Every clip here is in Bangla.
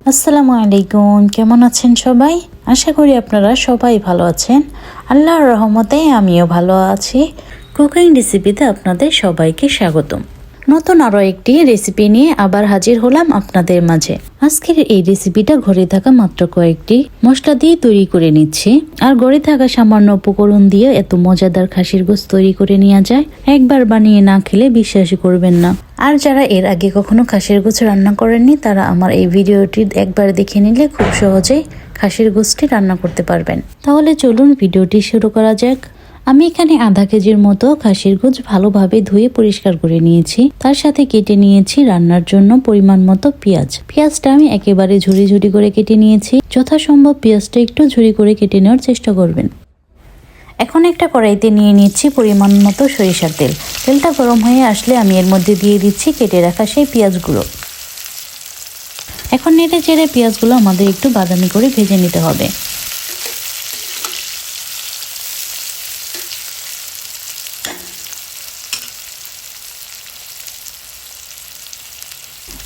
আসসালামু আলাইকুম, কেমন আছেন সবাই? আশা করি আপনারা সবাই ভালো আছেন। আল্লাহর রহমতে আমিও ভালো আছি। কুকিং রেসিপিতে আপনাদের সবাইকে স্বাগতম। নতুন আরও একটি রেসিপি নিয়ে আবার হাজির হলাম আপনাদের মাঝে। আজকের এই রেসিপিটা ঘরে থাকা মাত্র কয়েকটি মশলা দিয়ে তৈরি করে নিচ্ছি। আর ঘরে থাকা সামান্য উপকরণ দিয়ে এত মজাদার খাসির গোশত তৈরি করে নেওয়া যায়, একবার বানিয়ে না খেলে বিশ্বাসই করবেন না। আর যারা এর আগে কখনো খাসির গোশত রান্না করেননি, তারা আমার এই ভিডিওটি একবার দেখে নিলে খুব সহজেই খাসির গোশতটি রান্না করতে পারবেন। তাহলে চলুন ভিডিওটি শুরু করা যাক। আমি এখানে আধা কেজির মতো খাসির গোশত ভালোভাবে ধুয়ে পরিষ্কার করে নিয়েছি। তার সাথে কেটে নিয়েছি রান্নার জন্য পরিমাণ মতো পেঁয়াজ। পেঁয়াজটা আমি একেবারে ঝুড়ি ঝুড়ি করে কেটে নিয়েছি। যথাসম্ভব পেঁয়াজটা একটু ঝুড়ি করে কেটে নেওয়ার চেষ্টা করবেন। এখন একটা কড়াইতে নিয়ে নিচ্ছি পরিমাণ মতো সরিষার তেল। তেলটা গরম হয়ে আসলে আমি এর মধ্যে দিয়ে দিচ্ছি কেটে রাখা সেই পেঁয়াজগুলো। এখন নেড়ে চেড়ে পেঁয়াজগুলো আমাদের একটু বাদামি করে ভেজে নিতে হবে।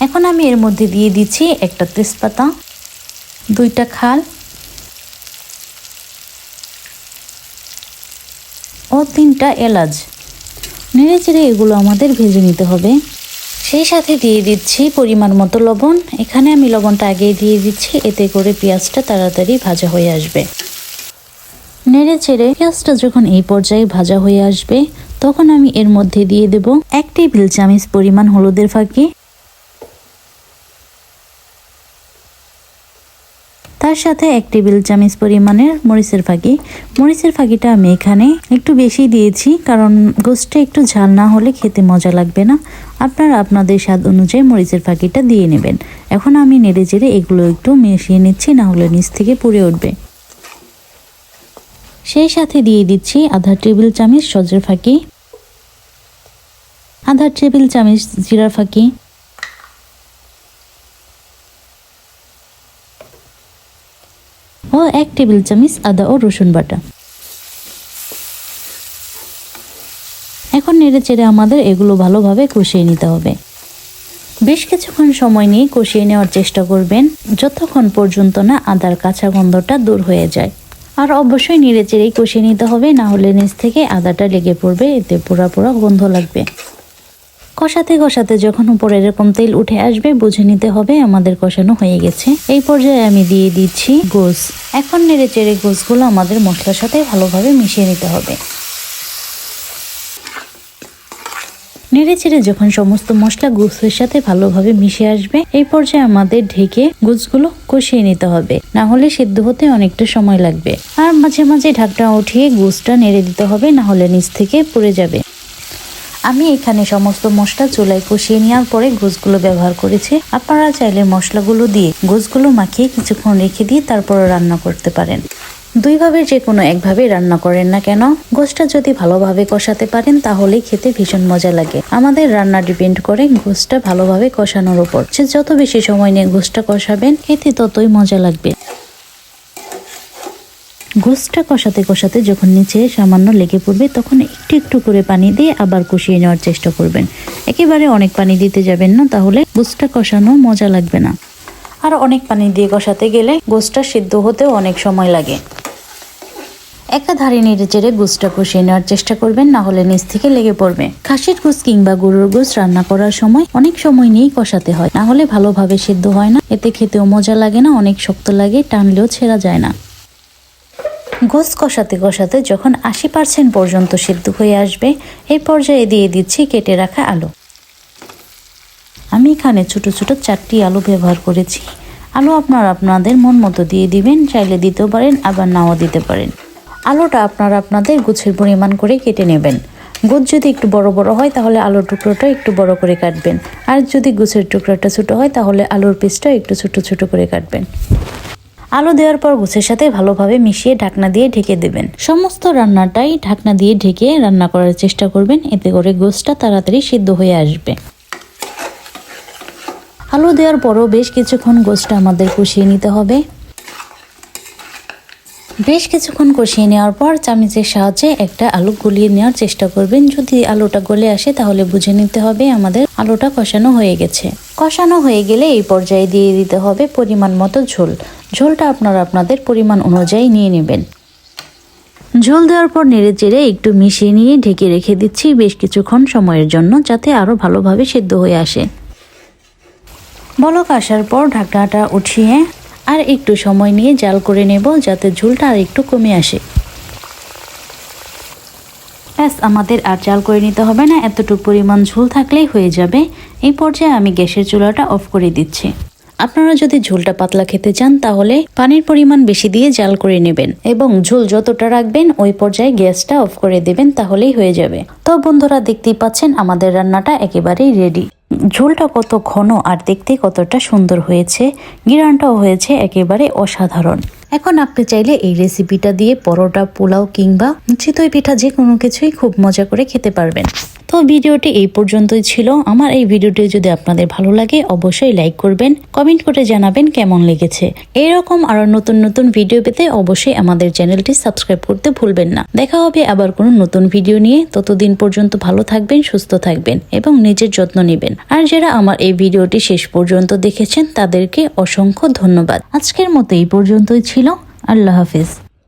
এখন আমি এর মধ্যে দিয়ে দিচ্ছি একটা তেজপাতা, দুইটা খাল ও তিনটা এলাচ। নেড়ে চেড়ে এগুলো আমাদের ভেজে নিতে হবে। সেই সাথে দিয়ে দিচ্ছি পরিমাণ মতো লবণ। এখানে আমি লবণটা আগেই দিয়ে দিচ্ছি, এতে করে পেঁয়াজটা তাড়াতাড়ি ভাজা হয়ে আসবে। নেড়ে চেড়ে পেঁয়াজটা যখন এই পর্যায়ে ভাজা হয়ে আসবে, তখন আমি এর মধ্যে দিয়ে দেব 1 টেবিল চামচ পরিমাণ হলুদের ফাঁকি, তার সাথে 1 টেবিল চামচ পরিমাণের মরিচের ফাঁকি। মরিচের ফাঁকিটা আমি এখানে একটু বেশি দিয়েছি, কারণ গোশতটা একটু ঝাল না হলে খেতে মজা লাগবে না। আপনারা আপনাদের স্বাদ অনুযায়ী মরিচের ফাঁকিটা দিয়ে নেবেন। এখন আমি নেড়ে চেড়ে এগুলো একটু মিশিয়ে নিচ্ছি, না হলে নিচ থেকে পুড়ে উঠবে। সেই সাথে দিয়ে দিচ্ছি আধা টেবিল চামচ সজের ফাঁকি, আধা টেবিল চামচ জিরার ফাঁকি, ও 1 টেবিল চামচ আদা ও রসুন বাটা। এখন নেড়ে চেড়ে আমাদের এগুলো ভালোভাবে কষিয়ে নিতে হবে। বেশ কিছুক্ষণ সময় নিয়ে কষিয়ে নেওয়ার চেষ্টা করবেন, যতক্ষণ পর্যন্ত না আদার কাঁচা গন্ধটা দূর হয়ে যায়। আর অবশ্যই নেড়ে চেড়েই কষিয়ে নিতে হবে, না হলে নিচ থেকে আদাটা লেগে পড়বে, এতে পোড়া পোড়া গন্ধ লাগবে। কষাতে কষাতে যখন উপরে এরকম তেল উঠে আসবে, বুঝে নিতে হবে আমাদের কষানো হয়ে গেছে। এই পর্যায়ে আমি দিয়ে দিচ্ছি গোশ। এখন নেড়ে চেড়ে গোশগুলো আমাদের মশলার সাথে ভালোভাবে মিশিয়ে নিতে হবে। নেড়ে চেড়ে যখন সমস্ত মশলা গোশের সাথে ভালোভাবে মিশে আসবে, এই পর্যায়ে আমাদের ঢেকে গোশগুলো কষিয়ে নিতে হবে, না হলে সিদ্ধ হতে অনেকটা সময় লাগবে। আর মাঝে মাঝে ঢাকনা উঠিয়ে গোশটা নেড়ে দিতে হবে, না হলে নিচ থেকে পুড়ে যাবে। আমি এখানে সমস্ত মশলা চুলায় কষিয়ে নেওয়ার পরে গোশগুলো ব্যবহার করেছি। আপনারা চাইলে মশলাগুলো দিয়ে গোশগুলো মাখিয়ে কিছুক্ষণ রেখে দিয়ে তারপরে রান্না করতে পারেন। দুইভাবে যে কোনো একভাবে রান্না করেন না কেন, গোশটা যদি ভালোভাবে কষাতে পারেন তাহলেই খেতে ভীষণ মজা লাগে। আমাদের রান্না ডিপেন্ড করে গোশটা ভালোভাবে কষানোর উপর। সে যত বেশি সময় নিয়ে গোশটা কষাবেন, খেতে ততই মজা লাগবে। গোশটা কষাতে কষাতে যখন নিচে সামান্য লেগে পড়বে, তখন একটু একটু করে পানি দিয়ে আবার কষিয়ে নেওয়ার চেষ্টা করবেন। একেবারে অনেক পানি দিতে যাবেন না, তাহলে গোশটা কষানো মজা লাগবে না। আর অনেক পানি দিয়ে কষাতে গেলে গোশটা সিদ্ধ হতেও অনেক সময় লাগে। একাধারে নেড়ে চেড়ে গোশটা কষিয়ে নেওয়ার চেষ্টা করবেন, না হলে নিচ থেকে লেগে পড়বে। খাসির গোশ কিংবা গরুর গোশ রান্না করার সময় অনেক সময় নিয়েই কষাতে হয়, না হলে ভালোভাবে সিদ্ধ হয় না, এতে খেতেও মজা লাগে না, অনেক শক্ত লাগে, টানলেও ছেঁড়া যায় না। গোশ কষাতে কষাতে যখন 80% পর্যন্ত সিদ্ধ হয়ে আসবে, এই পর্যায়ে দিয়ে দিচ্ছি কেটে রাখা আলু। আমি এখানে ছোট ছোট 4টি আলু ব্যবহার করেছি। আলু আপনারা আপনাদের মন মতো দিয়ে দিবেন, চাইলে দিতেও পারেন, আবার নাও দিতে পারেন। আলুটা আপনারা আপনাদের গোছের পরিমাণ করে কেটে নেবেন। গোছ যদি একটু বড় বড় হয়, তাহলে আলুর টুকরোটা একটু বড় করে কাটবেন। আর যদি গোছের টুকরোটা ছোট হয়, তাহলে আলুর পিসটা একটু ছোট ছোট করে কাটবেন। আলু দেওয়ার পর গোছের সাথে ভালোভাবে মিশিয়ে ঢাকনা দিয়ে ঢেকে দেবেন। সমস্ত রান্নাটাই ঢাকনা দিয়ে ঢেকে রান্না করার চেষ্টা করবেন, এতে করে গোশটা তাড়াতাড়ি সিদ্ধ হয়ে আসবে। আলু দেওয়ার পরও বেশ কিছুক্ষণ গোশটা আমাদের কষিয়ে নিতে হবে। বেশ কিছুক্ষণ কষিয়ে নেওয়ার পর চামচের সাহায্যে একটা আলু গলিয়ে নেওয়ার চেষ্টা করবেন। যদি আলুটা গলে আসে, তাহলে বুঝে নিতে হবে আমাদের আলুটা কষানো হয়ে গেছে। কষানো হয়ে গেলে এই পর্যায়ে দিয়ে দিতে হবে পরিমাণ মতো ঝোল। ঝোলটা আপনারা আপনাদের পরিমাণ অনুযায়ী নিয়ে নেবেন। ঝোল দেওয়ার পর নেড়ে চেড়ে একটু মিশিয়ে নিয়ে ঢেকে রেখে দিচ্ছি বেশ কিছুক্ষণ সময়ের জন্য, যাতে আরও ভালোভাবে সেদ্ধ হয়ে আসে। বলক আসার পর ঢাকনাটা উঠিয়ে আর একটু সময় নিয়ে জাল করে নেব, যাতে ঝোলটা আর একটু কমে আসে। ব্যাস, আমাদের আর জাল করে নিতে হবে না, এতটুকু পরিমাণ ঝোল থাকলেই হয়ে যাবে। এই পর্যায়ে আমি গ্যাসের চুলাটা অফ করে দিচ্ছি। আপনারা যদি ঝোলটা পাতলা খেতে চান তাহলে পানির পরিমাণ বেশি দিয়ে জাল করে নেবেন এবং ঝোল যতটা রাখবেন ওই পর্যায়ে গ্যাসটা অফ করে দেবেন, তাহলেই হয়ে যাবে। তো বন্ধুরা, দেখতেই পাচ্ছেন আমাদের রান্নাটা একেবারেই রেডি। ঝোলটা কত ঘন আর দেখতে কতটা সুন্দর হয়েছে, ঘ্রাণটাও হয়েছে একেবারে অসাধারণ। এখন আপনি চাইলে এই রেসিপিটা দিয়ে পরোটা, পোলাও কিংবা চিতই পিঠা যে কোনো কিছুই খুব মজা করে খেতে পারবেন। তো ভিডিওটি এই পর্যন্তই ছিল। আমার এই ভিডিওটি যদি আপনাদের ভালো লাগে অবশ্যই লাইক করবেন, কমেন্ট করে জানাবেন কেমন লেগেছে। এরকম আরো নতুন নতুন ভিডিও পেতে অবশ্যই আমাদের চ্যানেলটি সাবস্ক্রাইব করতে ভুলবেন না। দেখা হবে আবার কোনো নতুন ভিডিও নিয়ে। ততদিন পর্যন্ত ভালো থাকবেন, সুস্থ থাকবেন এবং নিজের যত্ন নেবেন। আর যারা আমার এই ভিডিওটি শেষ পর্যন্ত দেখেছেন তাদেরকে অসংখ্য ধন্যবাদ। আজকের মতো এই পর্যন্তই ছিল। আল্লাহ হাফিজ।